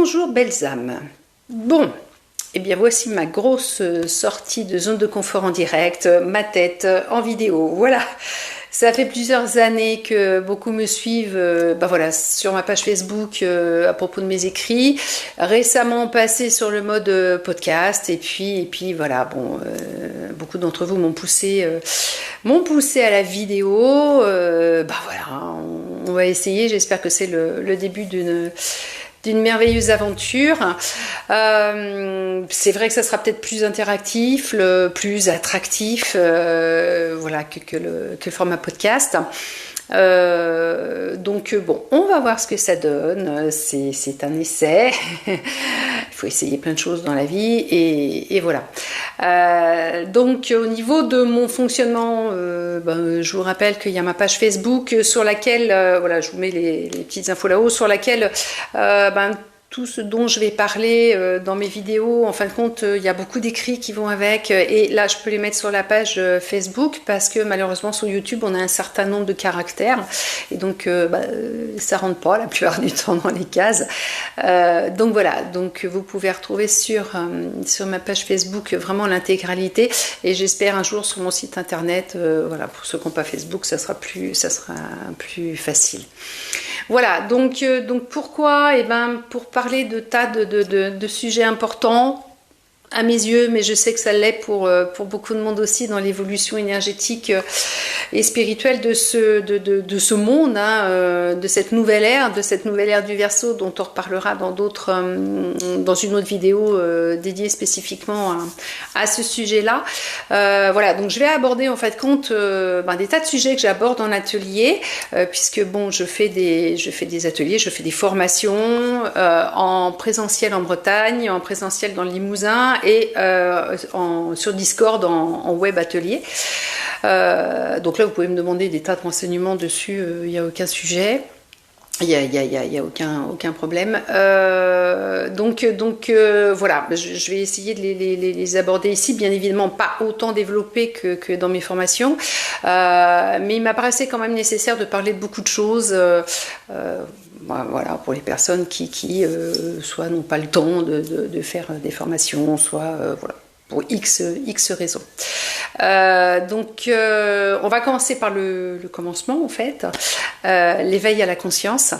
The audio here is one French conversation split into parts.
Bonjour belles âmes. Bon, eh bien voici ma grosse sortie de zone de confort en direct, ma tête en vidéo. Voilà, ça fait plusieurs années que beaucoup me suivent voilà, sur ma page Facebook à propos de mes écrits. Récemment passé sur le mode podcast et puis voilà, bon, beaucoup d'entre vous m'ont poussé à la vidéo. Voilà, on va essayer, j'espère que c'est le début d'une merveilleuse aventure. C'est vrai que ça sera peut-être plus interactif, plus attractif voilà, que le format podcast. Donc bon, on va voir ce que ça donne. C'est un essai. Il faut essayer plein de choses dans la vie et voilà. Donc au niveau de mon fonctionnement, je vous rappelle qu'il y a ma page Facebook sur laquelle, voilà, je vous mets les petites infos là-haut, sur laquelle tout ce dont je vais parler dans mes vidéos, en fin de compte, il y a beaucoup d'écrits qui vont avec. Et là, je peux les mettre sur la page Facebook parce que malheureusement, sur YouTube, on a un certain nombre de caractères. Et donc, ça rentre pas la plupart du temps dans les cases. Donc voilà, donc vous pouvez retrouver sur ma page Facebook vraiment l'intégralité. Et j'espère un jour sur mon site internet, voilà, pour ceux qui n'ont pas Facebook, ça sera plus facile. Voilà, donc pourquoi ? Pour parler de tas de sujets importants à mes yeux, mais je sais que ça l'est pour beaucoup de monde aussi dans l'évolution énergétique et spirituelle de ce monde, de cette nouvelle ère du Verseau dont on reparlera dans une autre vidéo dédiée spécifiquement à ce sujet-là. Voilà, donc je vais aborder en fait compte des tas de sujets que j'aborde en atelier, puisque bon, je fais des ateliers, je fais des formations en présentiel en Bretagne, en présentiel dans le Limousin et sur Discord en web atelier. Donc là, vous pouvez me demander des tas de renseignements dessus, il n'y a aucun sujet. Il y a aucun problème. Donc voilà, je vais essayer de les aborder ici, bien évidemment pas autant développé que dans mes formations, mais il m'apparaissait quand même nécessaire de parler de beaucoup de choses. Voilà, pour les personnes qui soit n'ont pas le temps de faire des formations, soit voilà, pour X raisons. Donc on va commencer par le commencement en fait, l'éveil à la conscience.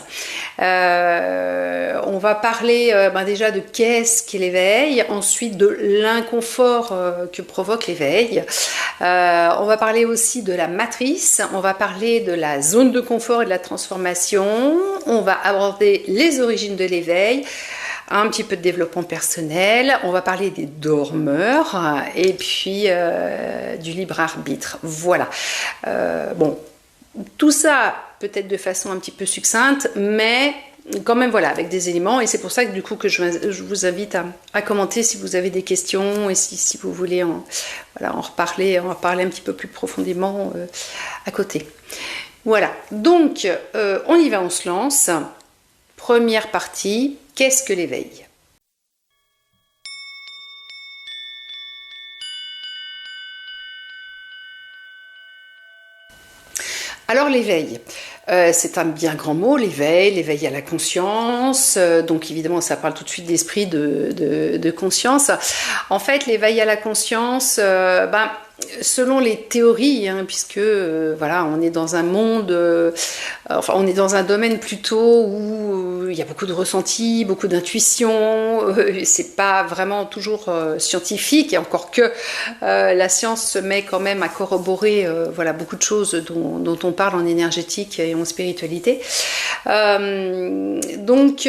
On va parler déjà de qu'est-ce qu'est l'éveil, ensuite de l'inconfort que provoque l'éveil. On va parler aussi de la matrice, on va parler de la zone de confort et de la transformation, on va aborder les origines de l'éveil, un petit peu de développement personnel, on va parler des dormeurs et puis du libre arbitre. Voilà. Bon, tout ça peut-être de façon un petit peu succincte, mais quand même voilà, avec des éléments, et c'est pour ça que du coup que je vous invite à commenter si vous avez des questions et si vous voulez en reparler un petit peu plus profondément à côté. Voilà, donc on y va, on se lance. Première partie, qu'est-ce que l'éveil ? Alors l'éveil, c'est un bien grand mot, l'éveil à la conscience, donc évidemment ça parle tout de suite d'esprit, de conscience. En fait, l'éveil à la conscience, selon les théories, puisque voilà, on est dans un monde, on est dans un domaine plutôt où il y a beaucoup de ressentis, beaucoup d'intuition, c'est pas vraiment toujours scientifique, et encore que la science se met quand même à corroborer voilà, beaucoup de choses dont on parle en énergétique et en spiritualité. Donc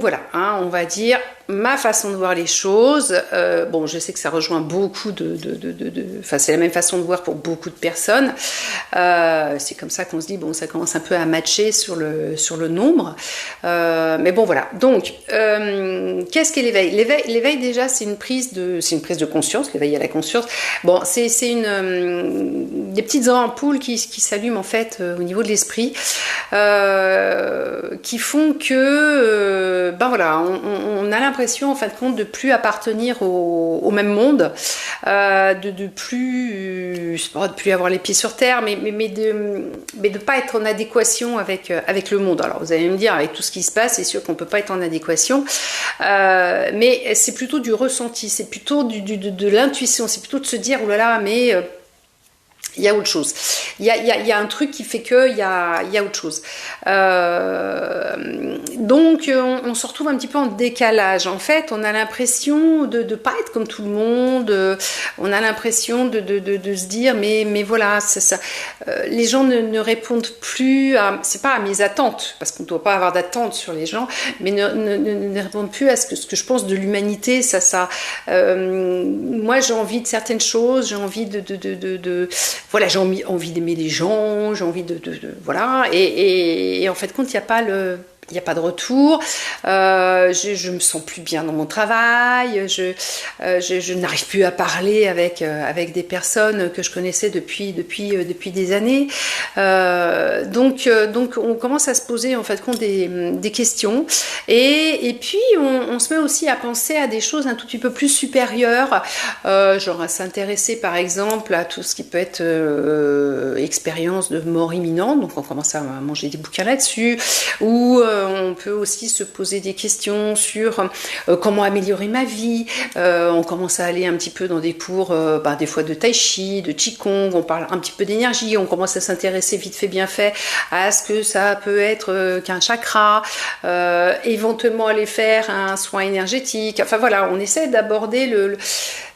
voilà, on va dire ma façon de voir les choses. Bon, je sais que ça rejoint beaucoup enfin, c'est la même façon de voir pour beaucoup de personnes. C'est comme ça qu'on se dit, bon, ça commence un peu à matcher sur le nombre. Mais bon, voilà. Donc, qu'est-ce qu'est l'éveil ? L'éveil, déjà, c'est une prise de conscience, l'éveil à la conscience. Bon, c'est des petites ampoules qui s'allument, en fait, au niveau de l'esprit, qui font que, voilà, on a l'impression l'impression, en fin de compte, de plus appartenir au même monde, de plus, de plus avoir les pieds sur terre, mais de pas être en adéquation avec le monde. Alors vous allez me dire, avec tout ce qui se passe, c'est sûr qu'on peut pas être en adéquation, mais c'est plutôt du ressenti, c'est plutôt de l'intuition, c'est plutôt de se dire, oh là là, mais il y a autre chose. Il y a un truc qui fait que il y a autre chose. Donc on se retrouve un petit peu en décalage. En fait, on a l'impression de pas être comme tout le monde. On a l'impression de se dire mais voilà, ça. Les gens ne répondent plus à, c'est pas à mes attentes, parce qu'on ne doit pas avoir d'attente sur les gens, mais ne répondent plus à ce que je pense de l'humanité. Moi, j'ai envie de certaines choses. J'ai envie voilà, j'ai envie d'aimer les gens, j'ai envie voilà, et en fait, compte, il n'y a pas de retour, je me sens plus bien dans mon travail, je n'arrive plus à parler avec des personnes que je connaissais depuis des années. Donc on commence à se poser en fait compte des questions, et puis on se met aussi à penser à des choses un tout petit peu plus supérieures, genre à s'intéresser par exemple à tout ce qui peut être expérience de mort imminente, donc on commence à manger des bouquins là-dessus, ou on peut aussi se poser des questions sur comment améliorer ma vie. On commence à aller un petit peu dans des cours, des fois de tai chi, de qigong, on parle un petit peu d'énergie, on commence à s'intéresser vite fait bien fait à ce que ça peut être qu'un chakra, éventuellement aller faire un soin énergétique. Enfin voilà, on essaie d'aborder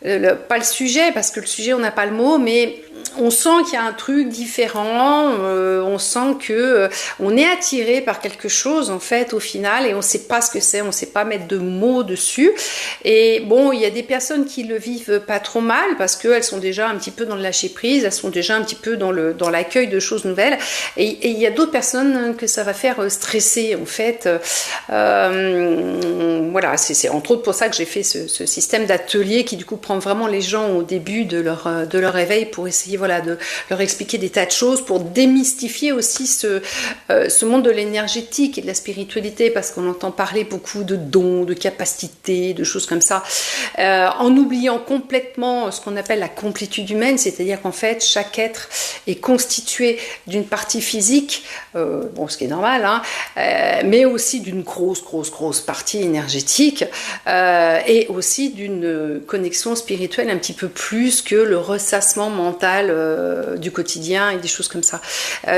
pas le sujet, parce que le sujet on n'a pas le mot, mais on sent qu'il y a un truc différent, on sent que on est attiré par quelque chose en fait au final, et on ne sait pas ce que c'est, on ne sait pas mettre de mots dessus. Et bon, il y a des personnes qui le vivent pas trop mal parce qu'elles sont déjà un petit peu dans le lâcher prise, elles sont déjà un petit peu dans l'accueil de choses nouvelles, et il y a d'autres personnes que ça va faire stresser en fait. Voilà, c'est entre autres pour ça que j'ai fait ce système d'atelier qui du coup prend vraiment les gens au début de leur réveil pour essayer voilà, de leur expliquer des tas de choses, pour démystifier aussi ce monde de l'énergétique et de la spiritualité, parce qu'on entend parler beaucoup de dons, de capacités, de choses comme ça, en oubliant complètement ce qu'on appelle la complétude humaine, c'est-à-dire qu'en fait chaque être est constitué d'une partie physique, ce qui est normal, hein, mais aussi d'une grosse partie énergétique, et aussi d'une connexion spirituelle un petit peu plus que le ressassement mental du quotidien et des choses comme ça.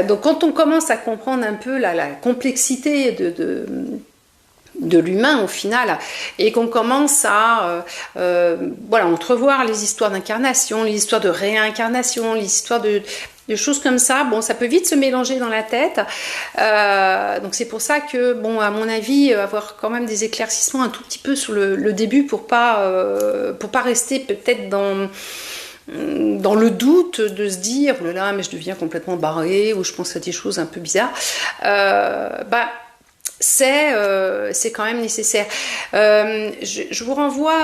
Donc quand on commence à comprendre un peu la complexité de l'humain au final, et qu'on commence à entrevoir les histoires d'incarnation, les histoires de réincarnation, les histoires de choses comme ça, bon, ça peut vite se mélanger dans la tête, donc c'est pour ça que, bon, à mon avis, avoir quand même des éclaircissements un tout petit peu sur le début pour pas rester peut-être dans le doute de se dire oh là là, mais je deviens complètement barré, ou je pense à des choses un peu bizarres, c'est quand même nécessaire. Je vous renvoie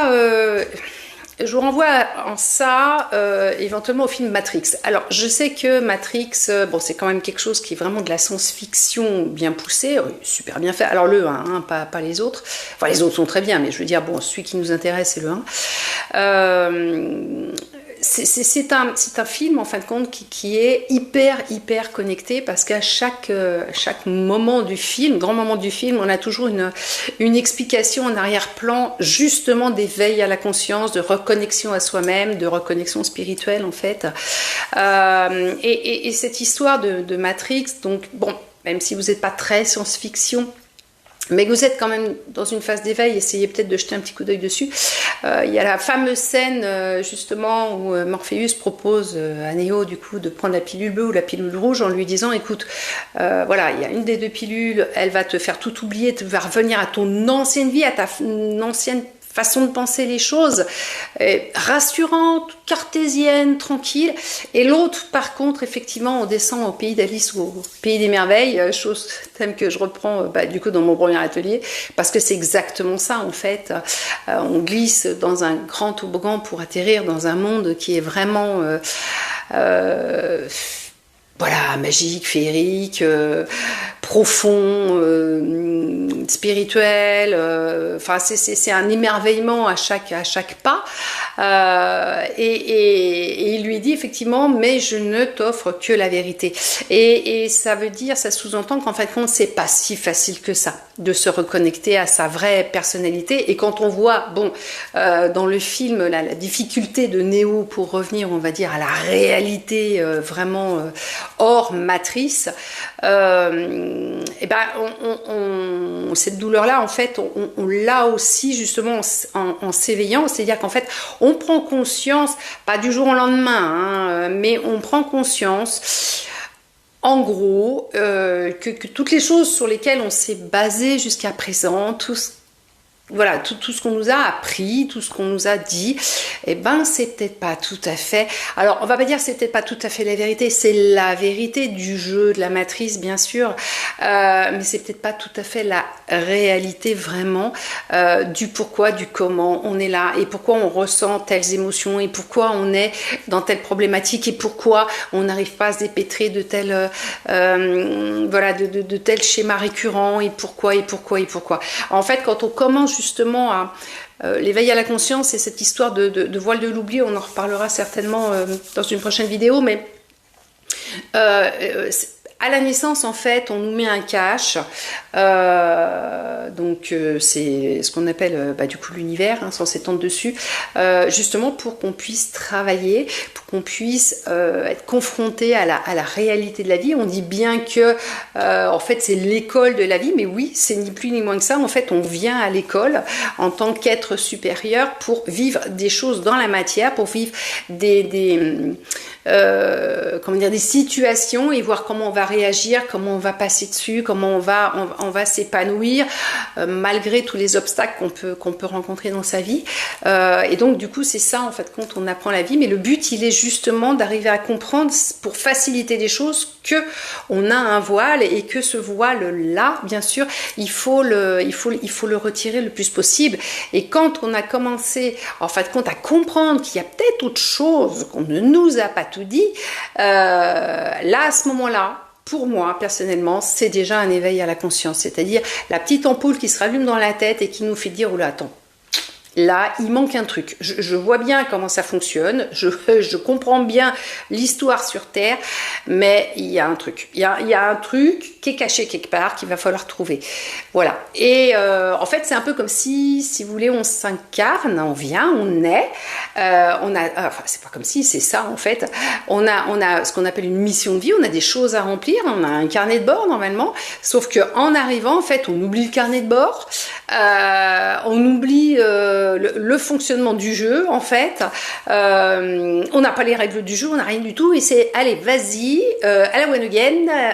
en ça éventuellement au film Matrix. Alors je sais que Matrix, c'est quand même quelque chose qui est vraiment de la science-fiction bien poussée, super bien fait. Alors le 1, hein, pas les autres. Enfin les autres sont très bien, mais je veux dire, bon, celui qui nous intéresse c'est le 1. C'est un film en fin de compte qui est hyper connecté, parce qu'à chaque moment du film, grand moment du film, on a toujours une explication en arrière-plan, justement d'éveil à la conscience, de reconnexion à soi-même, de reconnexion spirituelle en fait. Et cette histoire de Matrix, donc bon, même si vous n'êtes pas très science-fiction, mais que vous êtes quand même dans une phase d'éveil, essayez peut-être de jeter un petit coup d'œil dessus. Il y a la fameuse scène justement où Morpheus propose à Neo du coup de prendre la pilule bleue ou la pilule rouge, en lui disant écoute, voilà, il y a une des deux pilules, elle va te faire tout oublier, tu vas revenir à ton ancienne vie, à ta ancienne façon de penser les choses, rassurante, cartésienne, tranquille. Et l'autre, par contre, effectivement, on descend au pays d'Alice ou au pays des merveilles, chose thème que je reprends du coup dans mon premier atelier, parce que c'est exactement ça en fait. On glisse dans un grand toboggan pour atterrir dans un monde qui est vraiment magique, féerique, profond, spirituel. Enfin, c'est un émerveillement à chaque pas. Et il lui dit effectivement, mais je ne t'offre que la vérité. Et ça veut dire, ça sous-entend qu'en fait, c'est pas si facile que ça de se reconnecter à sa vraie personnalité. Et quand on voit, bon, dans le film, la difficulté de Néo pour revenir, on va dire, à la réalité vraiment hors matrice, et ben, cette douleur-là, en fait, on l'a aussi justement en s'éveillant, c'est-à-dire qu'en fait, on prend conscience, pas du jour au lendemain, hein, mais on prend conscience, en gros, que toutes les choses sur lesquelles on s'est basé jusqu'à présent, voilà, tout ce qu'on nous a appris, tout ce qu'on nous a dit, eh ben, c'est peut-être pas tout à fait. Alors, on va pas dire c'est peut-être pas tout à fait la vérité, c'est la vérité du jeu, de la matrice, bien sûr, mais c'est peut-être pas tout à fait la réalité vraiment du pourquoi, du comment on est là et pourquoi on ressent telles émotions et pourquoi on est dans telle problématique et pourquoi on n'arrive pas à se dépêtrer de tel, voilà, de tel schéma récurrent et pourquoi. En fait, quand on commence justement à l'éveil à la conscience et cette histoire de voile de l'oubli, on en reparlera certainement dans une prochaine vidéo, mais à la naissance, en fait, on nous met un cache, donc c'est ce qu'on appelle du coup l'univers, hein, sans s'étendre dessus, justement pour qu'on puisse travailler, pour qu'on puisse être confronté à la réalité de la vie. On dit bien que en fait c'est l'école de la vie, mais oui, c'est ni plus ni moins que ça. En fait, on vient à l'école en tant qu'être supérieur pour vivre des choses dans la matière, pour vivre des situations et voir comment on va réagir, comment on va passer dessus, comment on va s'épanouir malgré tous les obstacles qu'on peut rencontrer dans sa vie. Et donc du coup c'est ça en fait quand on apprend la vie, mais le but il est justement d'arriver à comprendre pour faciliter les choses que on a un voile et que ce voile là bien sûr il faut le retirer le plus possible. Et quand on a commencé en fait compte à comprendre qu'il y a peut-être autre chose qu'on ne nous a pas tout dit, là à ce moment-là, pour moi personnellement, c'est déjà un éveil à la conscience, c'est-à-dire la petite ampoule qui se rallume dans la tête et qui nous fait dire oula attends, là, il manque un truc. Je vois bien comment ça fonctionne, je comprends bien l'histoire sur Terre, mais il y a un truc. Il y a un truc qui est caché quelque part, qu'il va falloir trouver. Voilà. Et en fait, c'est un peu comme si vous voulez, on s'incarne, on vient, on est. Enfin, c'est pas comme si, c'est ça en fait. On a ce qu'on appelle une mission de vie, on a des choses à remplir, on a un carnet de bord normalement, sauf qu'en arrivant, en fait, on oublie le carnet de bord, on oublie le fonctionnement du jeu en fait, on n'a pas les règles du jeu, on n'a rien du tout et c'est allez vas-y à la one again,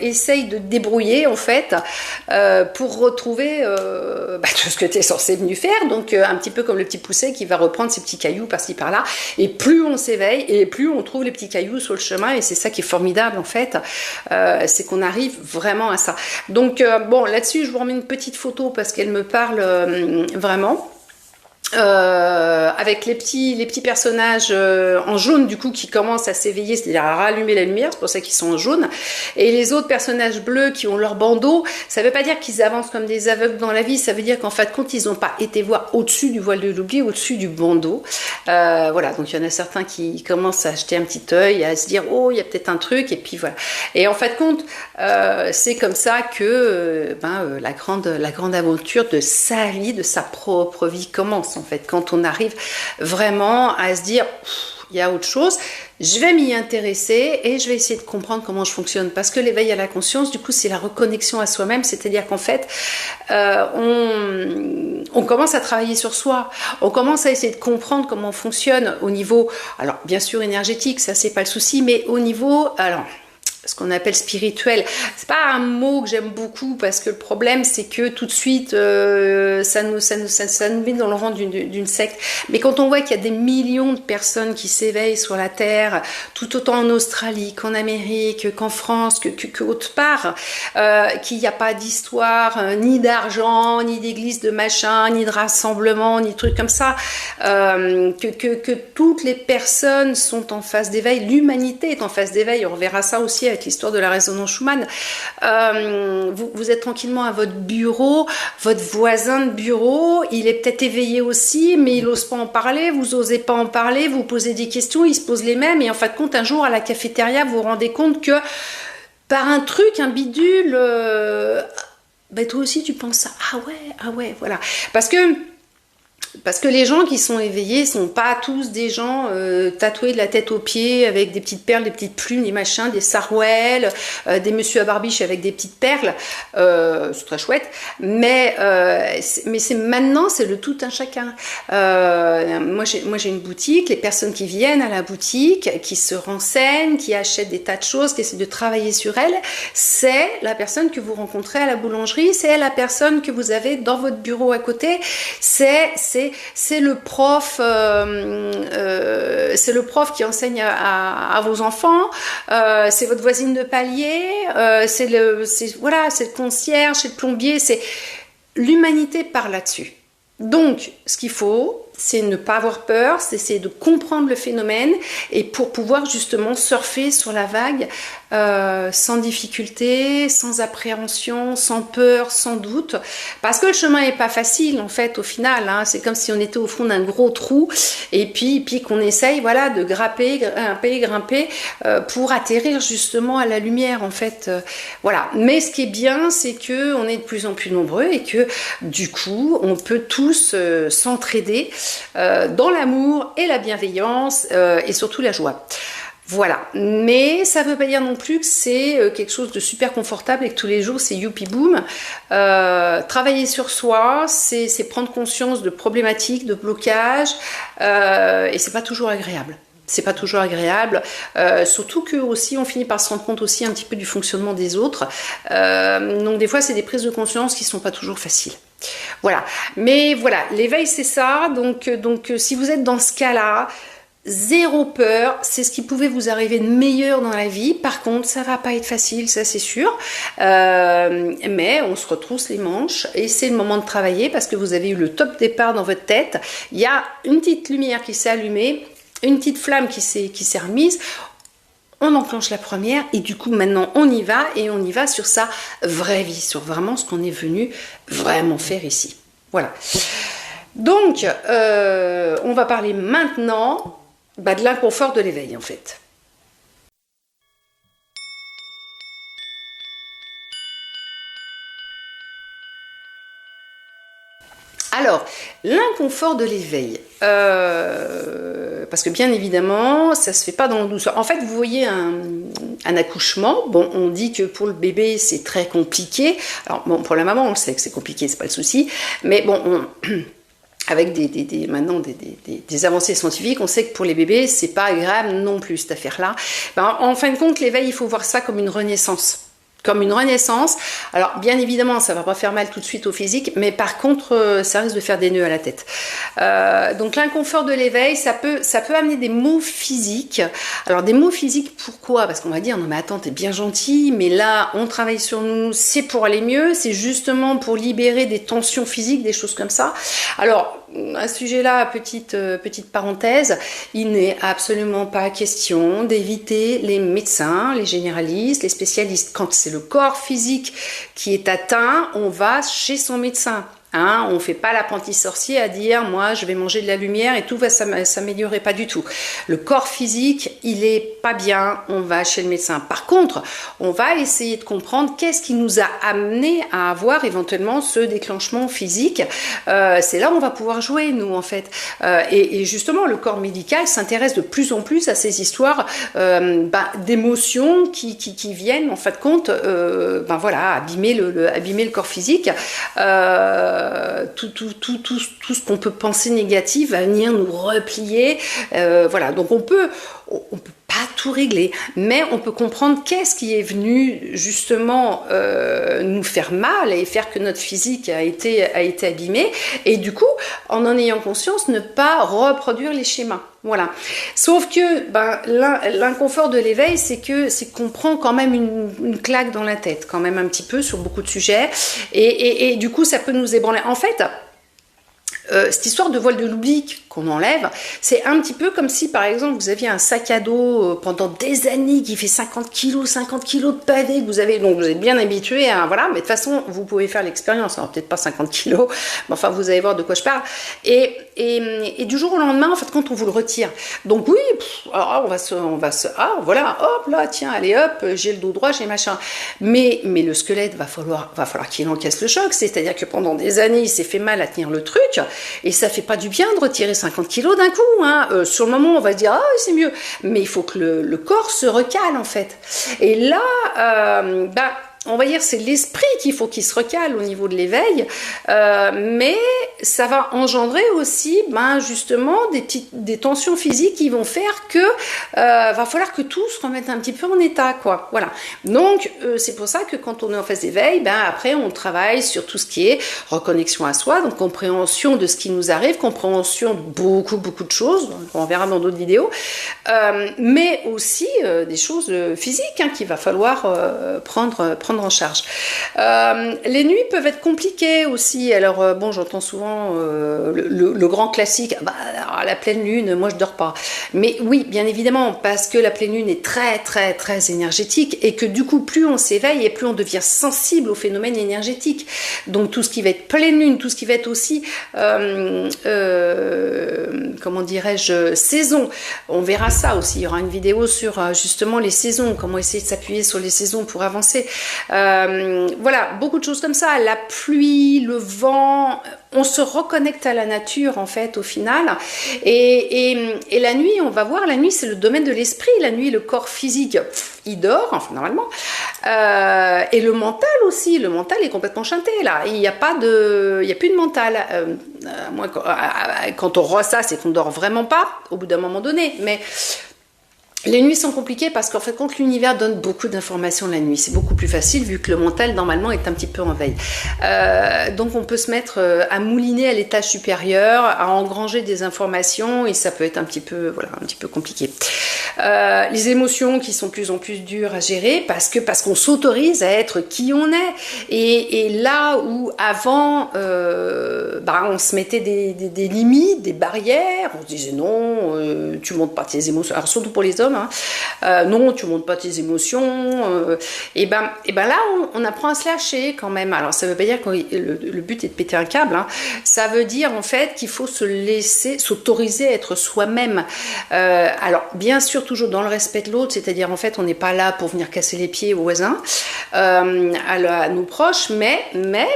essaye de te débrouiller en fait pour retrouver tout ce que tu es censé venir faire, donc un petit peu comme le petit pousset qui va reprendre ses petits cailloux par-ci par-là, et plus on s'éveille et plus on trouve les petits cailloux sur le chemin, et c'est ça qui est formidable en fait, c'est qu'on arrive vraiment à ça. Donc bon, là-dessus je vous remets une petite photo parce qu'elle me parle vraiment. Avec les petits personnages en jaune du coup qui commencent à s'éveiller, c'est-à-dire à rallumer la lumière, c'est pour ça qu'ils sont en jaune, et les autres personnages bleus qui ont leur bandeau, ça veut pas dire qu'ils avancent comme des aveugles dans la vie, ça veut dire qu'en fait compte ils n'ont pas été voir au-dessus du voile de l'oubli, au-dessus du bandeau, voilà, donc il y en a certains qui commencent à jeter un petit œil, à se dire oh il y a peut-être un truc, et puis voilà, et en fait compte c'est comme ça que la grande aventure de sa vie, de sa propre vie commence. En fait, quand on arrive vraiment à se dire il y a autre chose, je vais m'y intéresser et je vais essayer de comprendre comment je fonctionne, parce que l'éveil à la conscience du coup c'est la reconnexion à soi-même, c'est-à-dire qu'en fait on commence à travailler sur soi, on commence à essayer de comprendre comment on fonctionne au niveau, alors bien sûr énergétique, ça c'est pas le souci, mais au niveau, alors ce qu'on appelle spirituel, c'est pas un mot que j'aime beaucoup parce que le problème c'est que tout de suite ça nous met dans le rang d'une secte, mais quand on voit qu'il y a des millions de personnes qui s'éveillent sur la terre, tout autant en Australie qu'en Amérique, qu'en France, que autre part, qu'il n'y a pas d'histoire, ni d'argent, ni d'église de machin, ni de rassemblement, ni de trucs comme ça, que toutes les personnes sont en phase d'éveil, l'humanité est en phase d'éveil, on verra ça aussi avec l'histoire de la résonance Schumann. Vous êtes tranquillement à votre bureau, votre voisin de bureau, il est peut-être éveillé aussi, mais il n'ose pas en parler, vous n'osez pas en parler, vous posez des questions, il se pose les mêmes, et en fin de compte, un jour à la cafétéria, vous vous rendez compte que par un truc, un bidule, toi aussi tu penses ça, ah ouais, voilà. Parce que les gens qui sont éveillés sont pas tous des gens tatoués de la tête aux pieds avec des petites perles, des petites plumes, des machins, des sarouels, des monsieur à barbiche avec des petites perles. C'est très chouette. Mais c'est maintenant, c'est le tout un chacun. Moi j'ai une boutique. Les personnes qui viennent à la boutique, qui se renseignent, qui achètent des tas de choses, qui essaient de travailler sur elles, c'est la personne que vous rencontrez à la boulangerie, c'est la personne que vous avez dans votre bureau à côté, c'est le prof, qui enseigne à vos enfants, c'est votre voisine de palier, c'est le concierge, c'est le plombier, c'est l'humanité part là-dessus. Donc, ce qu'il faut, c'est ne pas avoir peur, c'est essayer de comprendre le phénomène et pour pouvoir justement surfer sur la vague sans difficulté, sans appréhension, sans peur, sans doute. Parce que le chemin n'est pas facile en fait au final. Hein. C'est comme si on était au fond d'un gros trou et puis qu'on essaye de grimper pour atterrir justement à la lumière en fait. Voilà. Mais ce qui est bien, c'est qu'on est de plus en plus nombreux et que du coup, on peut tous s'entraider dans l'amour et la bienveillance et surtout la joie. Voilà, mais ça ne veut pas dire non plus que c'est quelque chose de super confortable et que tous les jours c'est youpi boum. Travailler sur soi, c'est prendre conscience de problématiques, de blocages et c'est pas toujours agréable. C'est pas toujours agréable, surtout que aussi on finit par se rendre compte aussi un petit peu du fonctionnement des autres. Donc des fois c'est des prises de conscience qui sont pas toujours faciles. Voilà, mais voilà, l'éveil c'est ça. Donc si vous êtes dans ce cas-là, zéro peur, c'est ce qui pouvait vous arriver de meilleur dans la vie. Par contre, ça va pas être facile, ça c'est sûr. Mais on se retrousse les manches et c'est le moment de travailler parce que vous avez eu le top départ dans votre tête. Il y a une petite lumière qui s'est allumée, une petite flamme qui s'est remise. On enclenche la première et du coup maintenant on y va et on y va sur sa vraie vie, sur vraiment ce qu'on est venu vraiment faire ici. Voilà. Donc, on va parler maintenant de l'inconfort de l'éveil en fait. Alors, l'inconfort de l'éveil, parce que bien évidemment, ça se fait pas dans la douceur. En fait, vous voyez un accouchement, bon, on dit que pour le bébé, c'est très compliqué. Alors, bon, pour la maman, on le sait que c'est compliqué, c'est pas le souci. Mais bon, avec maintenant des avancées scientifiques, on sait que pour les bébés, c'est pas agréable non plus, cette affaire-là. En fin de compte, l'éveil, il faut voir ça comme une renaissance. Comme une renaissance. Alors, bien évidemment, ça va pas faire mal tout de suite au physique, mais par contre, ça risque de faire des nœuds à la tête. Donc, l'inconfort de l'éveil, ça peut amener des maux physiques. Alors, des maux physiques, pourquoi? Parce qu'on va dire, non mais attends, t'es bien gentil, mais là, on travaille sur nous, c'est pour aller mieux, c'est justement pour libérer des tensions physiques, des choses comme ça. Alors, à ce sujet-là, petite parenthèse, il n'est absolument pas question d'éviter les médecins, les généralistes, les spécialistes. Quand c'est le corps physique qui est atteint, on va chez son médecin. Hein, on ne fait pas l'apprenti sorcier à dire moi je vais manger de la lumière et tout va s'améliorer, pas du tout. Le corps physique il est pas bien, on va chez le médecin. Par contre on va essayer de comprendre qu'est-ce qui nous a amené à avoir éventuellement ce déclenchement physique. C'est là où on va pouvoir jouer nous en fait. Et justement le corps médical s'intéresse de plus en plus à ces histoires d'émotions qui viennent en fin de compte abîmer le corps physique. Tout ce qu'on peut penser négatif va venir nous replier. Voilà, donc on peut pas tout régler, mais on peut comprendre qu'est-ce qui est venu justement nous faire mal et faire que notre physique a été abîmé. Et du coup, en ayant conscience, ne pas reproduire les schémas. Voilà. Sauf que l'inconfort de l'éveil, c'est qu'on prend quand même une claque dans la tête, quand même un petit peu sur beaucoup de sujets, et du coup ça peut nous ébranler. En fait, cette histoire de voile de l'oubli qu'on enlève. C'est un petit peu comme si, par exemple, vous aviez un sac à dos pendant des années qui fait 50 kilos de pavés que vous avez, donc vous êtes bien habitué à, voilà, mais de toute façon, vous pouvez faire l'expérience, alors peut-être pas 50 kilos, mais enfin, vous allez voir de quoi je parle. Et du jour au lendemain, en fait, quand on vous le retire, donc oui, alors voilà, hop, là, tiens, allez, hop, j'ai le dos droit, j'ai machin. Mais le squelette, va falloir qu'il encaisse le choc, c'est-à-dire que pendant des années, il s'est fait mal à tenir le truc, et ça fait pas du bien de retirer 50 kilos d'un coup, hein. Sur le moment, on va se dire, ah, c'est mieux, mais il faut que le corps se recale, en fait. Et là, on va dire c'est l'esprit qu'il faut qu'il se recale au niveau de l'éveil, mais ça va engendrer aussi justement des tensions physiques qui vont faire que va falloir que tout se remette un petit peu en état, quoi. Voilà. Donc c'est pour ça que quand on est en phase d'éveil, après on travaille sur tout ce qui est reconnexion à soi, donc compréhension de ce qui nous arrive, compréhension de beaucoup de choses, on verra dans d'autres vidéos, mais aussi des choses physiques qu'il va falloir prendre en charge. Les nuits peuvent être compliquées aussi. Alors j'entends souvent le grand classique, à la pleine lune, moi je dors pas. Mais oui, bien évidemment, parce que la pleine lune est très énergétique et que du coup, plus on s'éveille et plus on devient sensible aux phénomènes énergétiques. Donc tout ce qui va être pleine lune, tout ce qui va être aussi comment dirais-je, saison. On verra ça aussi. Il y aura une vidéo sur justement les saisons, comment essayer de s'appuyer sur les saisons pour avancer. Voilà, beaucoup de choses comme ça. La pluie, le vent, on se reconnecte à la nature en fait au final. Et la nuit, on va voir, la nuit c'est le domaine de l'esprit. La nuit, le corps physique, il dort, enfin normalement. Et le mental aussi, le mental est complètement chanté là. Il n'y a plus de mental. Moi, quand on ressasse, c'est qu'on dort vraiment pas au bout d'un moment donné. Mais les nuits sont compliquées parce qu'en fait, quand l'univers donne beaucoup d'informations la nuit, c'est beaucoup plus facile vu que le mental, normalement, est un petit peu en veille. Donc, on peut se mettre à mouliner à l'étage supérieur, à engranger des informations et ça peut être un petit peu compliqué. Les émotions qui sont de plus en plus dures à gérer parce qu'on s'autorise à être qui on est. Et là où avant, on se mettait des limites, des barrières, on se disait non, tu montres pas tes émotions. Alors, surtout pour les hommes, non, tu montres pas tes émotions, et ben là on apprend à se lâcher quand même. Alors ça veut pas dire que le but est de péter un câble, ça veut dire en fait qu'il faut se laisser, s'autoriser à être soi-même, alors bien sûr toujours dans le respect de l'autre, c'est-à-dire en fait on n'est pas là pour venir casser les pieds aux voisins, à nos proches, mais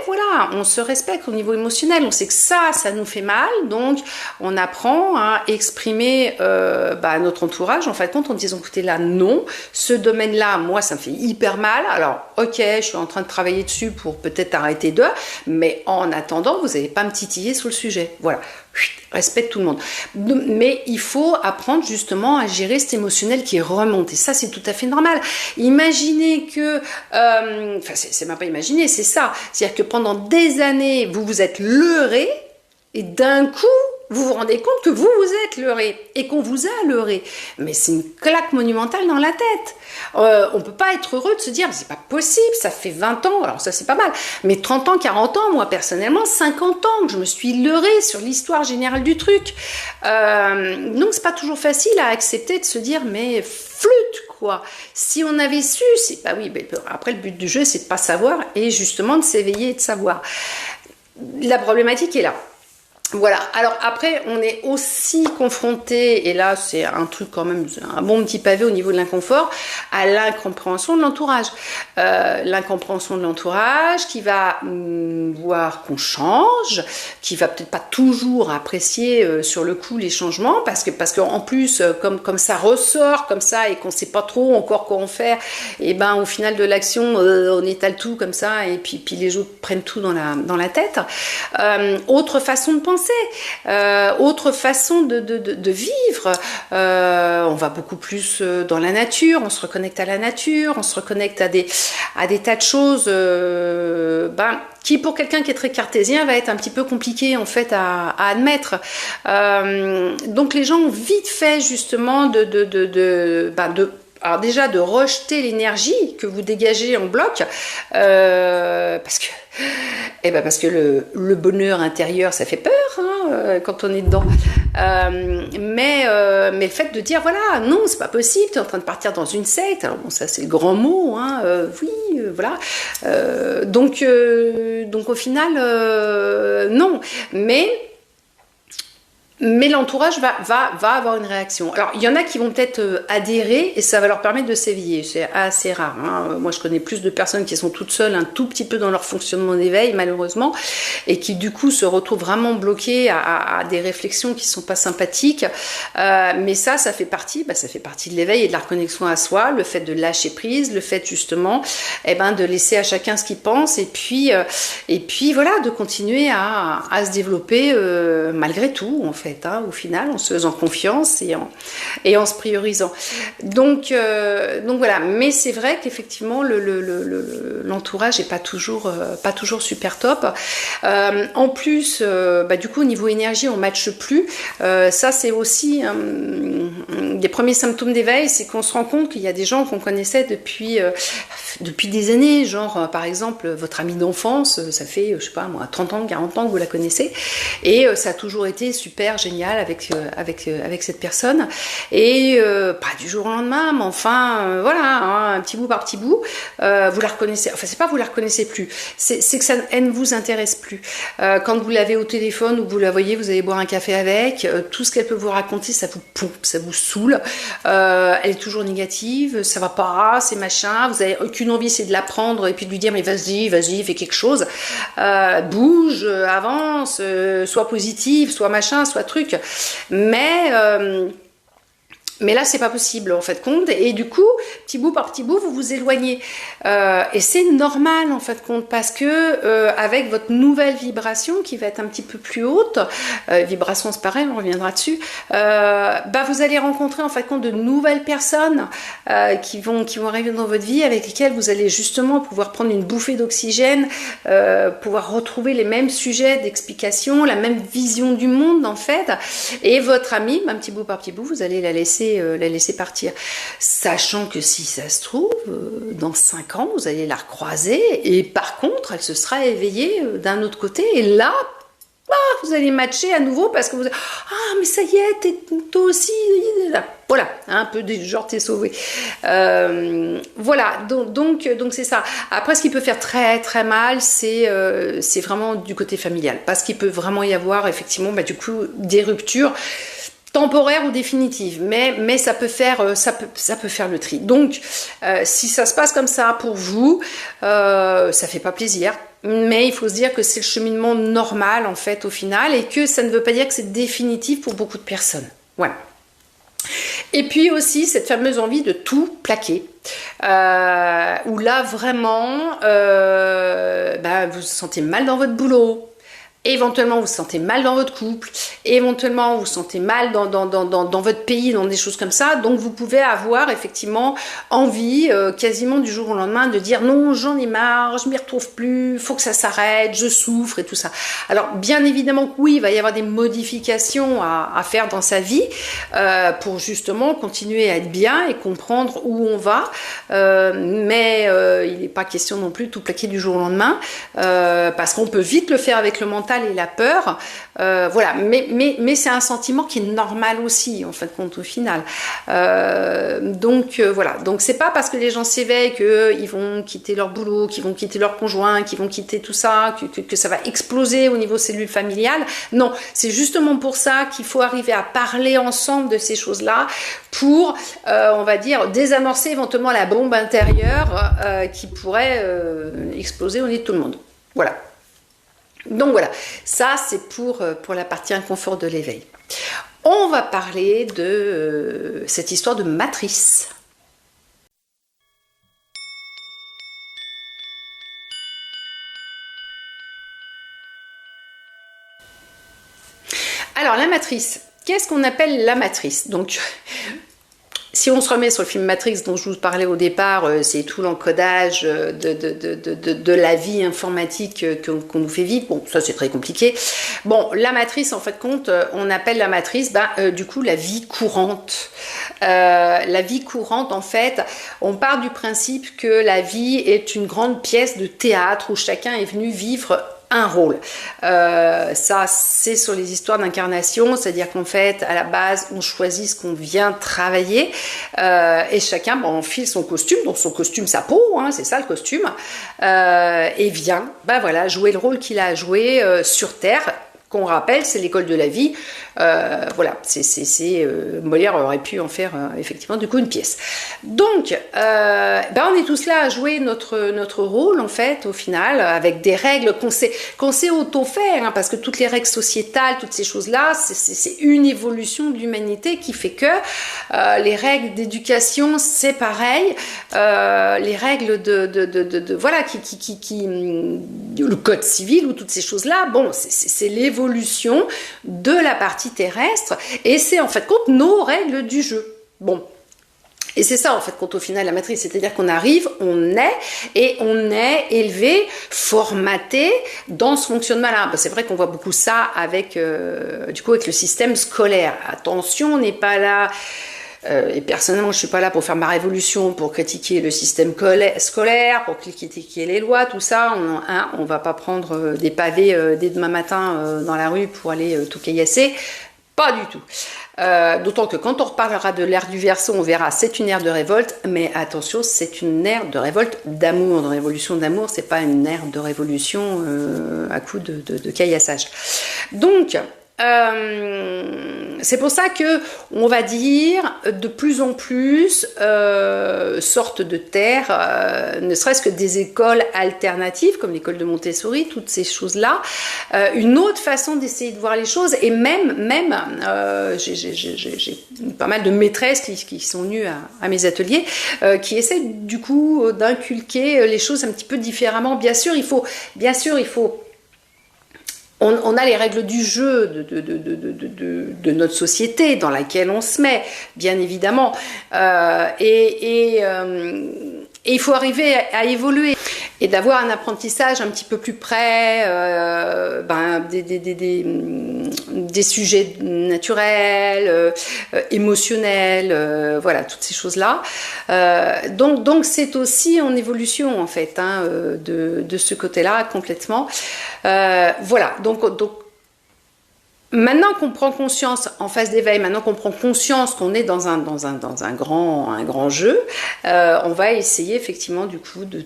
voilà, on se respecte au niveau émotionnel, on sait que ça nous fait mal, donc on apprend à exprimer notre entourage en fait en disant écoutez là non, ce domaine là moi ça me fait hyper mal, alors ok je suis en train de travailler dessus pour peut-être arrêter mais en attendant vous n'allez pas me titiller sur le sujet, voilà, respecte tout le monde, mais il faut apprendre justement à gérer cet émotionnel qui remonte et ça c'est tout à fait normal. Imaginez que c'est même pas imaginer, c'est ça, c'est-à-dire que pendant des années vous vous êtes leurré et d'un coup vous vous rendez compte que vous êtes leurré et qu'on vous a leurré. Mais c'est une claque monumentale dans la tête. On ne peut pas être heureux de se dire, c'est pas possible, ça fait 20 ans, alors ça c'est pas mal, mais 30 ans, 40 ans, moi personnellement, 50 ans que je me suis leurrée sur l'histoire générale du truc. Donc c'est pas toujours facile à accepter de se dire, mais flûte quoi. Si on avait su, après le but du jeu c'est de pas savoir et justement de s'éveiller et de savoir. La problématique est là. Voilà, alors après on est aussi confronté, et là c'est un truc quand même, un bon petit pavé au niveau de l'inconfort, à l'incompréhension de l'entourage. L'incompréhension de l'entourage qui va voir qu'on change, qui va peut-être pas toujours apprécier sur le coup les changements, parce que en plus comme ça ressort comme ça et qu'on sait pas trop encore quoi en faire, et au final de l'action on étale tout comme ça et puis les autres prennent tout dans la tête. Autre façon de penser, autre façon de vivre, on va beaucoup plus dans la nature, on se reconnecte à la nature, on se reconnecte à des tas de choses qui pour quelqu'un qui est très cartésien va être un petit peu compliqué en fait à admettre. Donc les gens ont vite fait justement alors déjà de rejeter l'énergie que vous dégagez en bloc, parce que le bonheur intérieur ça fait peur, quand on est dedans. Mais le fait de dire, voilà, non, c'est pas possible, tu es en train de partir dans une secte, alors bon, ça c'est le grand mot, hein, oui, voilà. Donc au final, non. Mais l'entourage va avoir une réaction. Alors, il y en a qui vont peut-être adhérer et ça va leur permettre de s'éveiller. C'est assez rare. Hein. Moi, je connais plus de personnes qui sont toutes seules un tout petit peu dans leur fonctionnement d'éveil, malheureusement, et qui, du coup, se retrouvent vraiment bloquées à des réflexions qui ne sont pas sympathiques. Mais ça fait partie de l'éveil et de la reconnexion à soi, le fait de lâcher prise, le fait, justement, de laisser à chacun ce qu'il pense et puis voilà, de continuer à se développer malgré tout, en fait. Au final, en se faisant confiance et en se priorisant. Donc voilà. Mais c'est vrai qu'effectivement, l'entourage n'est pas toujours super top. En plus, du coup, au niveau énergie, on ne matche plus. Ça, c'est aussi des premiers symptômes d'éveil, c'est qu'on se rend compte qu'il y a des gens qu'on connaissait depuis des années, genre par exemple votre amie d'enfance, ça fait je sais pas moi 30 ans, 40 ans que vous la connaissez et ça a toujours été super génial avec cette personne et pas du jour au lendemain, mais enfin voilà, hein, un petit bout par petit bout, vous la reconnaissez, enfin c'est pas vous la reconnaissez plus, c'est que elle ne vous intéresse plus. Quand vous l'avez au téléphone ou vous la voyez, vous allez boire un café avec, tout ce qu'elle peut vous raconter, ça vous pompe, ça vous saoule, elle est toujours négative, ça va pas, c'est machin, vous avez aucune envie, c'est de la prendre et puis de lui dire mais vas-y, fais quelque chose, bouge, avance, sois positive, soit machin, soit truc, mais là, c'est pas possible en fait compte. Et du coup, petit bout par petit bout, vous vous éloignez. Et c'est normal en fait compte parce que avec votre nouvelle vibration qui va être un petit peu plus haute, vibration c'est pareil, on reviendra dessus. Vous allez rencontrer en fait compte de nouvelles personnes qui vont arriver dans votre vie avec lesquelles vous allez justement pouvoir prendre une bouffée d'oxygène, pouvoir retrouver les mêmes sujets d'explication, la même vision du monde en fait. Et votre amie, un petit bout par petit bout, vous allez la laisser partir, sachant que si ça se trouve dans 5 ans vous allez la recroiser et par contre elle se sera éveillée d'un autre côté et là vous allez matcher à nouveau parce que vous mais ça y est, toi aussi voilà, un peu du genre t'es sauvé, voilà, donc c'est ça. Après ce qui peut faire très très mal c'est vraiment du côté familial parce qu'il peut vraiment y avoir effectivement du coup des ruptures temporaire ou définitive, mais ça peut faire le tri. Donc si ça se passe comme ça pour vous, ça fait pas plaisir, mais il faut se dire que c'est le cheminement normal en fait au final et que ça ne veut pas dire que c'est définitif pour beaucoup de personnes. Voilà. Et puis aussi cette fameuse envie de tout plaquer, où là vraiment vous vous sentez mal dans votre boulot. Éventuellement, vous vous sentez mal dans votre couple, éventuellement, vous vous sentez mal dans votre pays, dans des choses comme ça. Donc, vous pouvez avoir effectivement envie, quasiment du jour au lendemain, de dire non, j'en ai marre, je m'y retrouve plus, faut que ça s'arrête, je souffre et tout ça. Alors, bien évidemment que oui, il va y avoir des modifications à faire dans sa vie pour justement continuer à être bien et comprendre où on va. Mais il n'est pas question non plus de tout plaquer du jour au lendemain parce qu'on peut vite le faire avec le mental et la peur, voilà, mais c'est un sentiment qui est normal aussi en fait compte au final, donc voilà, donc c'est pas parce que les gens s'éveillent qu'ils vont quitter leur boulot, qu'ils vont quitter leur conjoint, qu'ils vont quitter tout ça, que ça va exploser au niveau cellule familiale. Non, c'est justement pour ça qu'il faut arriver à parler ensemble de ces choses-là pour, on va dire, désamorcer éventuellement la bombe intérieure qui pourrait exploser au nez de tout le monde. Voilà. Donc voilà, ça c'est pour la partie inconfort de l'éveil. On va parler de cette histoire de matrice. Alors la matrice, qu'est-ce qu'on appelle la matrice ? Donc si on se remet sur le film Matrix dont je vous parlais au départ, c'est tout l'encodage de la vie informatique qu'on nous fait vivre. Bon, ça c'est très compliqué. Bon, la matrice, en fait, compte, on appelle la matrice, du coup, la vie courante. La vie courante, en fait, on part du principe que la vie est une grande pièce de théâtre où chacun est venu vivre un rôle. Ça, c'est sur les histoires d'incarnation, c'est-à-dire qu'en fait, à la base, on choisit ce qu'on vient travailler et chacun enfile son costume, donc son costume, sa peau, hein, c'est ça le costume, et vient voilà, jouer le rôle qu'il a à jouer sur Terre. Qu'on rappelle, c'est l'école de la vie. Voilà, Molière aurait pu en faire effectivement du coup une pièce. Donc, on est tous là à jouer notre rôle en fait au final, avec des règles qu'on s'est auto-faire, hein, parce que toutes les règles sociétales, toutes ces choses-là, c'est une évolution de l'humanité qui fait que les règles d'éducation, c'est pareil, les règles voilà, le code civil ou toutes ces choses-là, bon, c'est l'évolution de la partie terrestre et c'est en fait compte nos règles du jeu. Bon. Et c'est ça en fait compte au final la matrice, c'est-à-dire qu'on arrive, on est élevé, formaté dans ce fonctionnement-là. C'est vrai qu'on voit beaucoup ça avec le système scolaire. Attention, on n'est pas là. Et personnellement, je suis pas là pour faire ma révolution, pour critiquer le système scolaire, pour critiquer les lois, tout ça. On va pas prendre des pavés dès demain matin dans la rue pour aller tout caillasser. Pas du tout. D'autant que quand on reparlera de l'ère du Verseau, on verra, c'est une ère de révolte, mais attention, c'est une ère de révolte d'amour, de révolution d'amour, c'est pas une ère de révolution à coup de caillassage. Donc, c'est pour ça que on va dire de plus en plus sortent de terre, ne serait-ce que des écoles alternatives comme l'école de Montessori, toutes ces choses-là, une autre façon d'essayer de voir les choses et même j'ai pas mal de maîtresses qui sont venues à mes ateliers qui essaient du coup d'inculquer les choses un petit peu différemment. Bien sûr, il faut on a les règles du jeu de notre société dans laquelle on se met, bien évidemment. Et il faut arriver à évoluer et d'avoir un apprentissage un petit peu plus près des sujets naturels, émotionnels, voilà, toutes ces choses-là. Donc c'est aussi en évolution en fait, hein, de ce côté-là complètement. Voilà, donc maintenant qu'on prend conscience, en phase d'éveil, maintenant qu'on prend conscience qu'on est dans un grand jeu, on va essayer effectivement du coup de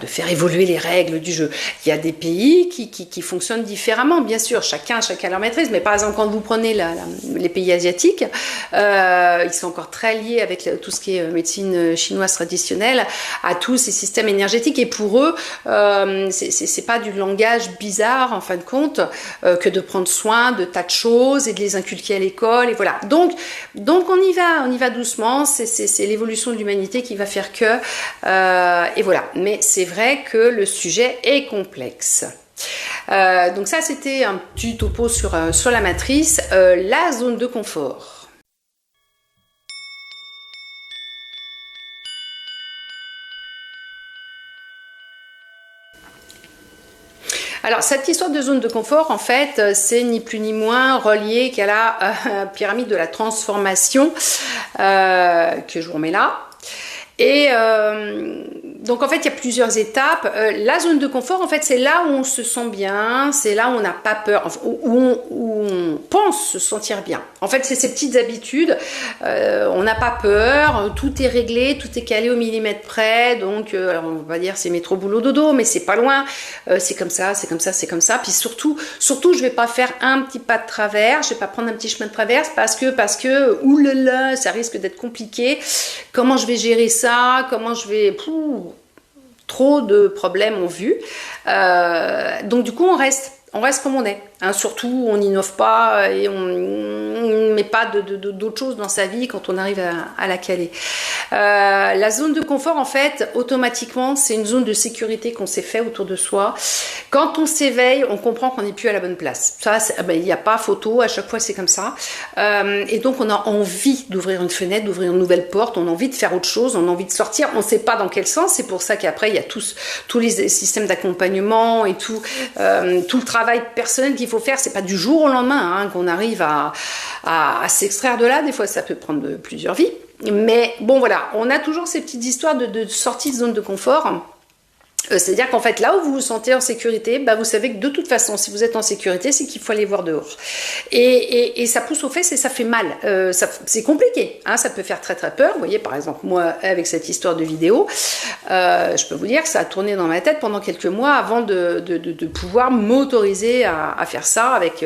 faire évoluer les règles du jeu. Il y a des pays qui fonctionnent différemment, bien sûr, chacun leur maîtrise, mais par exemple quand vous prenez les pays asiatiques, ils sont encore très liés avec tout ce qui est médecine chinoise traditionnelle, à tous ces systèmes énergétiques, et pour eux, c'est pas du langage bizarre en fin de compte que de prendre soin de tas de choses et de les inculquer à l'école, et voilà. Donc on y va doucement, c'est l'évolution de l'humanité qui va faire que, et voilà. Mais c'est vrai que le sujet est complexe. Donc ça, c'était un petit topo sur la matrice, la zone de confort. Alors, cette histoire de zone de confort, en fait, c'est ni plus ni moins relié qu'à la pyramide de la transformation que je vous remets là. Et donc en fait il y a plusieurs étapes. La zone de confort, en fait, c'est là où on se sent bien, c'est là où on n'a pas peur, enfin, où on pense se sentir bien. En fait, c'est ces petites habitudes, on n'a pas peur, tout est réglé, tout est calé au millimètre près, donc alors on va dire c'est métro boulot dodo, mais c'est pas loin, c'est comme ça, c'est comme ça, c'est comme ça. Puis surtout je vais pas faire un petit pas de travers, je vais pas prendre un petit chemin de traverse parce que oulala, ça risque d'être compliqué. Comment je vais gérer ça? Comment je vais... trop de problèmes en vue. Donc du coup, on reste comme on est. Hein, surtout, on n'innove pas et on ne met pas d'autres choses dans sa vie quand on arrive à la caler. La zone de confort, en fait, automatiquement, c'est une zone de sécurité qu'on s'est fait autour de soi. Quand on s'éveille, on comprend qu'on n'est plus à la bonne place. Ça, il n'y a pas photo, à chaque fois c'est comme ça. Et donc, on a envie d'ouvrir une fenêtre, d'ouvrir une nouvelle porte, on a envie de faire autre chose, on a envie de sortir, on ne sait pas dans quel sens. C'est pour ça qu'après, il y a tous les systèmes d'accompagnement et tout le travail personnel qu'il faut faire. C'est pas du jour au lendemain qu'on arrive à s'extraire de là. Des fois, ça peut prendre plusieurs vies. Mais bon, voilà, on a toujours ces petites histoires de sortie de zone de confort. C'est-à-dire qu'en fait, là où vous vous sentez en sécurité, bah, vous savez que de toute façon, si vous êtes en sécurité, c'est qu'il faut aller voir dehors. Et ça pousse aux fesses et ça fait mal. C'est compliqué, hein, ça peut faire très très peur. Vous voyez, par exemple, moi, avec cette histoire de vidéo, je peux vous dire que ça a tourné dans ma tête pendant quelques mois avant de pouvoir m'autoriser à faire ça avec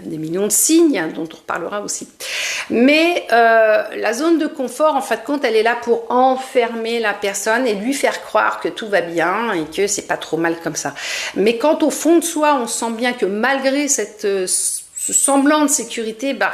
des millions de signes, hein, dont on reparlera aussi. Mais la zone de confort, en fin de compte, elle est là pour enfermer la personne et lui faire croire que tout va bien et que c'est pas trop mal comme ça. Mais quand au fond de soi, on sent bien que malgré ce semblant de sécurité, bah,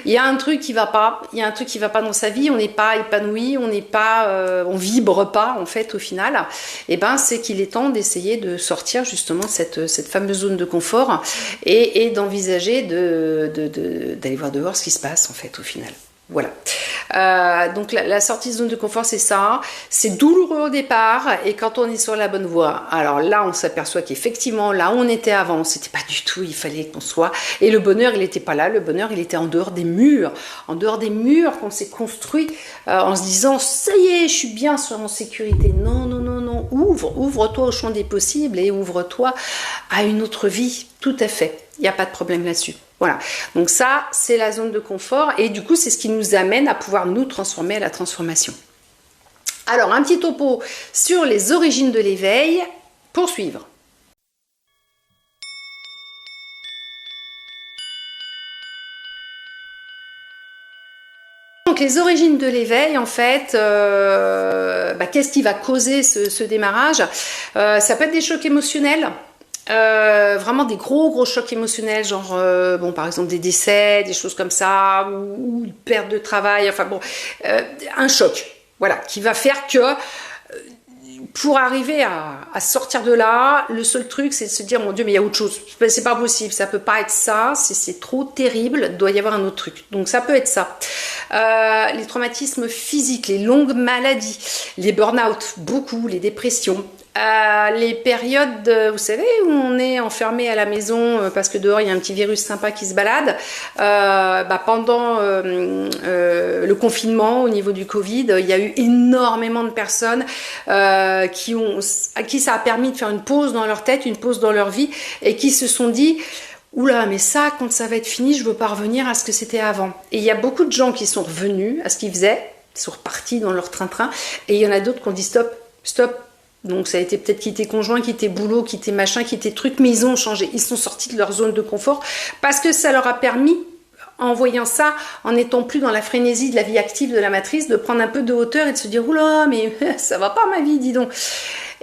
il y a un truc qui va pas, il y a un truc qui va pas dans sa vie, on n'est pas épanoui, on n'est pas, on vibre pas en fait au final. Et ben c'est qu'il est temps d'essayer de sortir justement cette fameuse zone de confort et d'envisager d'aller voir dehors ce qui se passe en fait au final. Voilà. Donc la sortie de zone de confort, c'est ça. C'est douloureux au départ et quand on est sur la bonne voie, alors là, on s'aperçoit qu'effectivement, là où on était avant, c'était pas du tout, il fallait qu'on soit. Et le bonheur, il n'était pas là. Le bonheur, il était en dehors des murs. En dehors des murs qu'on s'est construit en se disant, ça y est, je suis bien en sécurité. Non, non, non, non. Ouvre-toi au champ des possibles et ouvre-toi à une autre vie. Tout à fait. Il n'y a pas de problème là-dessus. Voilà, donc ça, c'est la zone de confort et du coup, c'est ce qui nous amène à pouvoir nous transformer à la transformation. Alors, un petit topo sur les origines de l'éveil, pour suivre. Donc, les origines de l'éveil, en fait, qu'est-ce qui va causer ce démarrage? Ça peut être des chocs émotionnels. Vraiment des gros chocs émotionnels, genre par exemple des décès, des choses comme ça, ou une perte de travail, enfin bon, un choc, voilà, qui va faire que pour arriver à sortir de là, le seul truc c'est de se dire mon Dieu mais il y a autre chose, c'est pas possible, ça peut pas être ça, c'est trop terrible, il doit y avoir un autre truc. Donc ça peut être ça. Les traumatismes physiques, les longues maladies, les burn-out, beaucoup, les dépressions. Les périodes, vous savez, où on est enfermé à la maison parce que dehors il y a un petit virus sympa qui se balade. Pendant le confinement, au niveau du Covid, il y a eu énormément de personnes à qui ça a permis de faire une pause dans leur tête, une pause dans leur vie, et qui se sont dit oula, mais ça, quand ça va être fini, je veux pas revenir à ce que c'était avant. Et il y a beaucoup de gens qui sont revenus à ce qu'ils faisaient, ils sont repartis dans leur train-train, et il y en a d'autres qui ont dit stop. Donc ça a été peut-être quitter conjoint, quitter boulot, quitter machin, quitter truc, mais ils ont changé. Ils sont sortis de leur zone de confort parce que ça leur a permis, en voyant ça, en n'étant plus dans la frénésie de la vie active de la matrice, de prendre un peu de hauteur et de se dire oula, mais ça va pas ma vie, dis donc.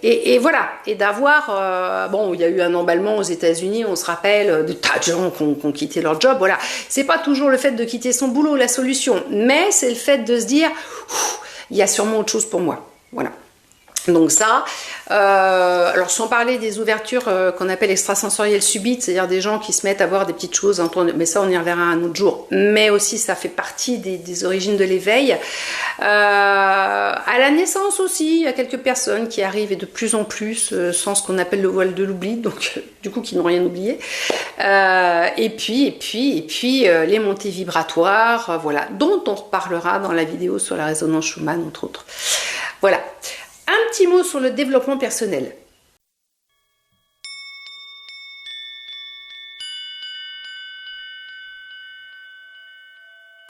Et voilà, et d'avoir, il y a eu un emballement aux États-Unis, on se rappelle de tas de gens qui ont quitté leur job, voilà. C'est pas toujours le fait de quitter son boulot la solution, mais c'est le fait de se dire, il y a sûrement autre chose pour moi, voilà. Donc ça, alors sans parler des ouvertures qu'on appelle extrasensorielles subites, c'est-à-dire des gens qui se mettent à voir des petites choses, mais ça on y reverra un autre jour, mais aussi ça fait partie des origines de l'éveil. À la naissance aussi, il y a quelques personnes qui arrivent et de plus en plus sans ce qu'on appelle le voile de l'oubli, donc du coup qui n'ont rien oublié. Et puis les montées vibratoires, voilà, dont on reparlera dans la vidéo sur la résonance Schumann entre autres. Voilà. Un petit mot sur le développement personnel.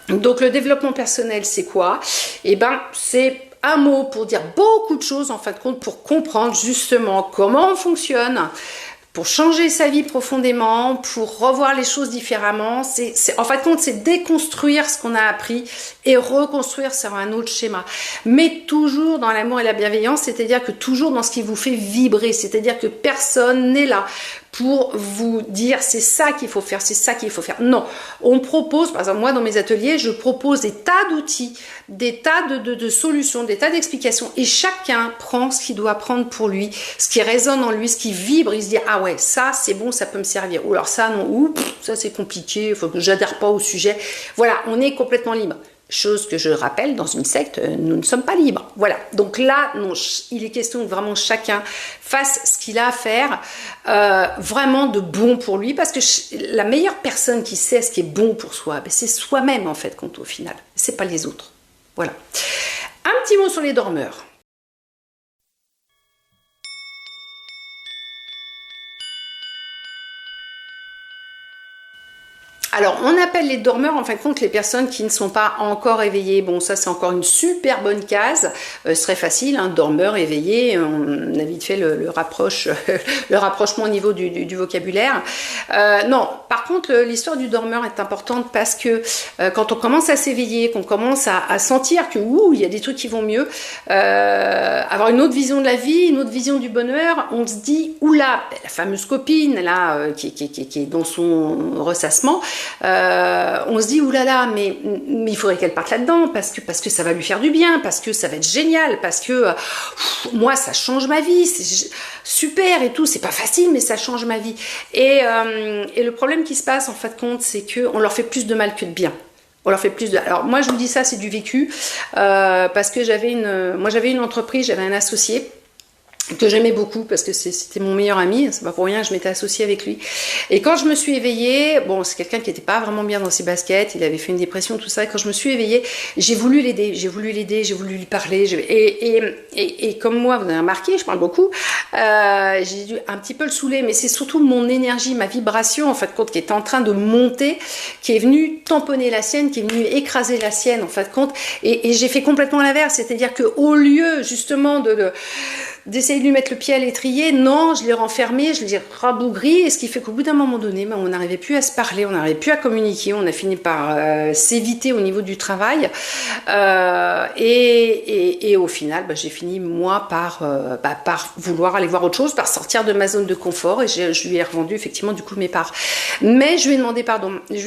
Donc le développement personnel, c'est quoi? C'est un mot pour dire beaucoup de choses en fin de compte, pour comprendre justement comment on fonctionne, pour changer sa vie profondément, pour revoir les choses différemment. En fin de compte, c'est déconstruire ce qu'on a appris et reconstruire sur un autre schéma. Mais toujours dans l'amour et la bienveillance, c'est-à-dire que toujours dans ce qui vous fait vibrer, c'est-à-dire que personne n'est là pour vous dire c'est ça qu'il faut faire, c'est ça qu'il faut faire. Non, on propose, par exemple moi dans mes ateliers, je propose des tas d'outils, des tas de solutions, des tas d'explications et chacun prend ce qu'il doit prendre pour lui, ce qui résonne en lui, ce qui vibre, il se dit ah ouais ça c'est bon, ça peut me servir, ou alors ça non, ou ça c'est compliqué, faut que j'adhère pas au sujet. Voilà, on est complètement libre. Chose que je rappelle, dans une secte, nous ne sommes pas libres. Voilà. Donc là, non, il est question que vraiment chacun fasse ce qu'il a à faire, vraiment de bon pour lui, parce que la meilleure personne qui sait ce qui est bon pour soi, c'est soi-même en fait, au final. C'est pas les autres. Voilà. Un petit mot sur les dormeurs. Alors, on appelle les dormeurs, en fin de compte, les personnes qui ne sont pas encore éveillées. Bon, ça, c'est encore une super bonne case. Ce serait facile, hein, dormeur, éveillé. On a vite fait le rapprochement au niveau du vocabulaire. Non, par contre, l'histoire du dormeur est importante parce que quand on commence à s'éveiller, qu'on commence à sentir que, il y a des trucs qui vont mieux, avoir une autre vision de la vie, une autre vision du bonheur, on se dit, oula, la fameuse copine, là, qui est dans son ressassement, on se dit oulala, mais il faudrait qu'elle parte là-dedans parce que ça va lui faire du bien, parce que ça va être génial, parce que moi ça change ma vie, c'est super et tout, c'est pas facile mais ça change ma vie. Et le problème qui se passe en fin de compte, c'est que on leur fait plus de mal que de bien. On leur fait plus de... Alors moi je vous dis ça, c'est du vécu, parce que j'avais une entreprise, j'avais un associé que j'aimais beaucoup parce que c'était mon meilleur ami, c'est pas pour rien que je m'étais associée avec lui. Et quand je me suis éveillée, bon, c'est quelqu'un qui n'était pas vraiment bien dans ses baskets, il avait fait une dépression, tout ça, et quand je me suis éveillée, j'ai voulu l'aider, j'ai voulu lui parler, et comme moi, vous avez remarqué, je parle beaucoup, j'ai dû un petit peu le saouler, mais c'est surtout mon énergie, ma vibration, en fait, compte, qui était en train de monter, qui est venue tamponner la sienne, qui est venue écraser la sienne, en fait, compte, et j'ai fait complètement l'inverse, c'est-à-dire qu'au lieu, justement, d'essayer de lui mettre le pied à l'étrier, non, je l'ai renfermé, je l'ai rabougri, et ce qui fait qu'au bout d'un moment donné, on n'arrivait plus à se parler, on n'arrivait plus à communiquer, on a fini par s'éviter au niveau du travail, et au final, j'ai fini moi par vouloir aller voir autre chose, par sortir de ma zone de confort, et je lui ai revendu effectivement du coup mes parts. Mais je lui ai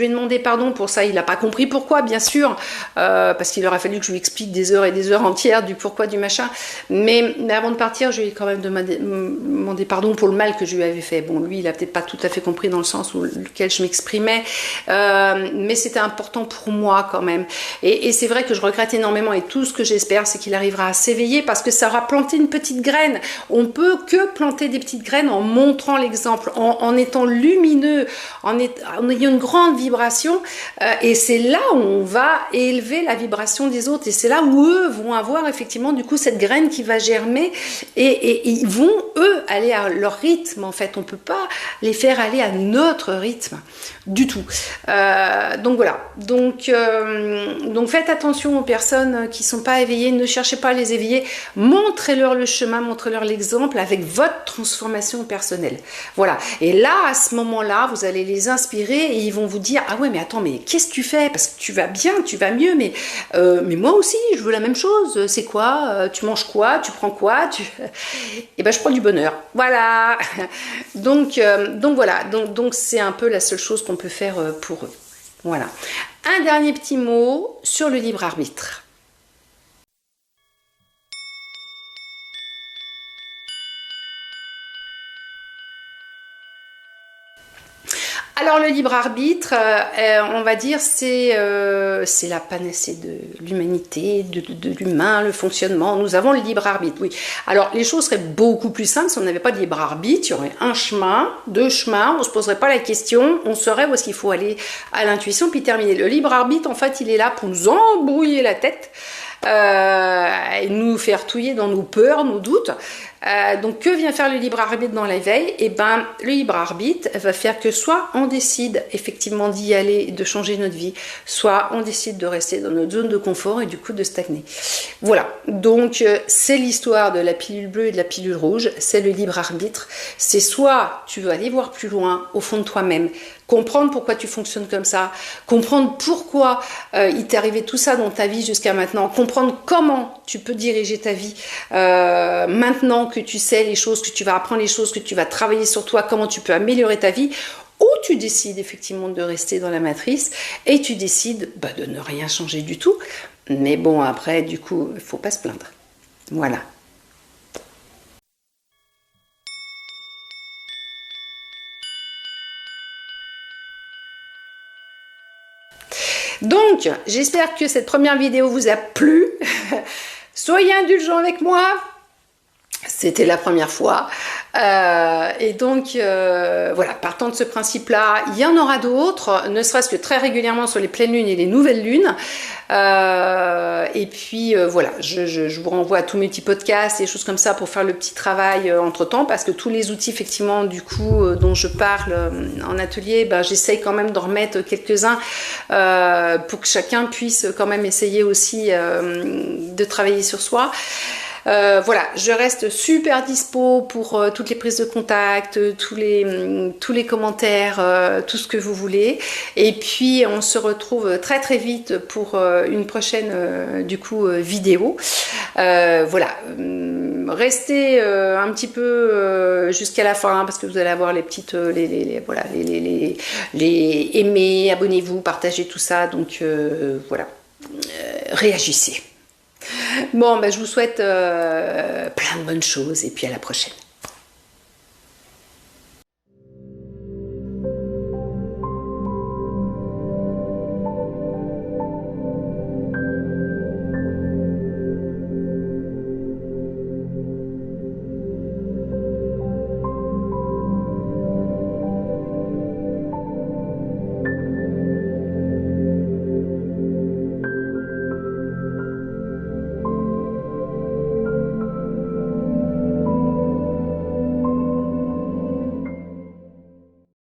demandé pardon pour ça, il n'a pas compris pourquoi, bien sûr, parce qu'il aurait fallu que je lui explique des heures et des heures entières du pourquoi du machin, mais avant de partir, je lui ai quand même demandé pardon pour le mal que je lui avais fait. Bon, lui, il a peut-être pas tout à fait compris dans le sens où lequel je m'exprimais, mais c'était important pour moi quand même. Et c'est vrai que je regrette énormément, et tout ce que j'espère, c'est qu'il arrivera à s'éveiller parce que ça aura planté une petite graine. On peut que planter des petites graines en montrant l'exemple, en étant lumineux, en ayant une grande vibration, et c'est là où on va élever la vibration des autres, et c'est là où eux vont avoir effectivement du coup cette graine qui va germer. Et ils vont, eux, aller à leur rythme, en fait. On ne peut pas les faire aller à notre rythme du tout. Donc voilà. Donc faites attention aux personnes qui ne sont pas éveillées. Ne cherchez pas à les éveiller. Montrez-leur le chemin, montrez-leur l'exemple avec votre transformation personnelle. Voilà. Et là, à ce moment-là, vous allez les inspirer et ils vont vous dire « Ah ouais, mais attends, mais qu'est-ce que tu fais? Parce que tu vas bien, tu vas mieux, mais moi aussi, je veux la même chose. C'est quoi? Tu manges quoi? Tu prends quoi? Et ben je prends du bonheur. Voilà. Donc voilà. Donc c'est un peu la seule chose qu'on peut faire pour eux. Voilà. Un dernier petit mot sur le libre arbitre. Alors le libre arbitre, on va dire, c'est la panacée de l'humanité, de l'humain, le fonctionnement. Nous avons le libre arbitre, oui. Alors les choses seraient beaucoup plus simples si on n'avait pas de libre arbitre. Il y aurait un chemin, deux chemins, on ne se poserait pas la question, on saurait où est-ce qu'il faut aller à l'intuition, puis terminer. Le libre arbitre, en fait, il est là pour nous embrouiller la tête, et nous faire touiller dans nos peurs, nos doutes. Donc que vient faire le libre arbitre dans l'éveil? Et ben le libre arbitre va faire que soit on décide effectivement d'y aller et de changer notre vie, soit on décide de rester dans notre zone de confort et du coup de stagner. Voilà, donc c'est l'histoire de la pilule bleue et de la pilule rouge, c'est le libre arbitre. C'est soit tu veux aller voir plus loin au fond de toi-même, comprendre pourquoi tu fonctionnes comme ça, comprendre pourquoi il t'est arrivé tout ça dans ta vie jusqu'à maintenant, comprendre comment tu peux diriger ta vie maintenant que tu sais les choses, que tu vas apprendre les choses, que tu vas travailler sur toi, comment tu peux améliorer ta vie, ou tu décides effectivement de rester dans la matrice et tu décides de ne rien changer du tout. Mais bon, après, du coup, il ne faut pas se plaindre. Voilà. Donc, j'espère que cette première vidéo vous a plu. Soyez indulgents avec moi. C'était la première fois. Et donc, voilà, partant de ce principe-là, il y en aura d'autres, ne serait-ce que très régulièrement sur les pleines lunes et les nouvelles lunes. Et puis, voilà, je vous renvoie à tous mes petits podcasts et choses comme ça pour faire le petit travail entre-temps, parce que tous les outils, effectivement, du coup, dont je parle en atelier, ben, j'essaye quand même d'en remettre quelques-uns pour que chacun puisse quand même essayer aussi de travailler sur soi. Voilà, je reste super dispo pour toutes les prises de contact, tous les commentaires, tout ce que vous voulez. Et puis on se retrouve très très vite pour une prochaine du coup vidéo. Voilà, restez un petit peu jusqu'à la fin, parce que vous allez avoir les petites voilà, les aimez, abonnez-vous, partagez tout ça. Donc voilà, réagissez. Bon, ben, je vous souhaite plein de bonnes choses et puis à la prochaine.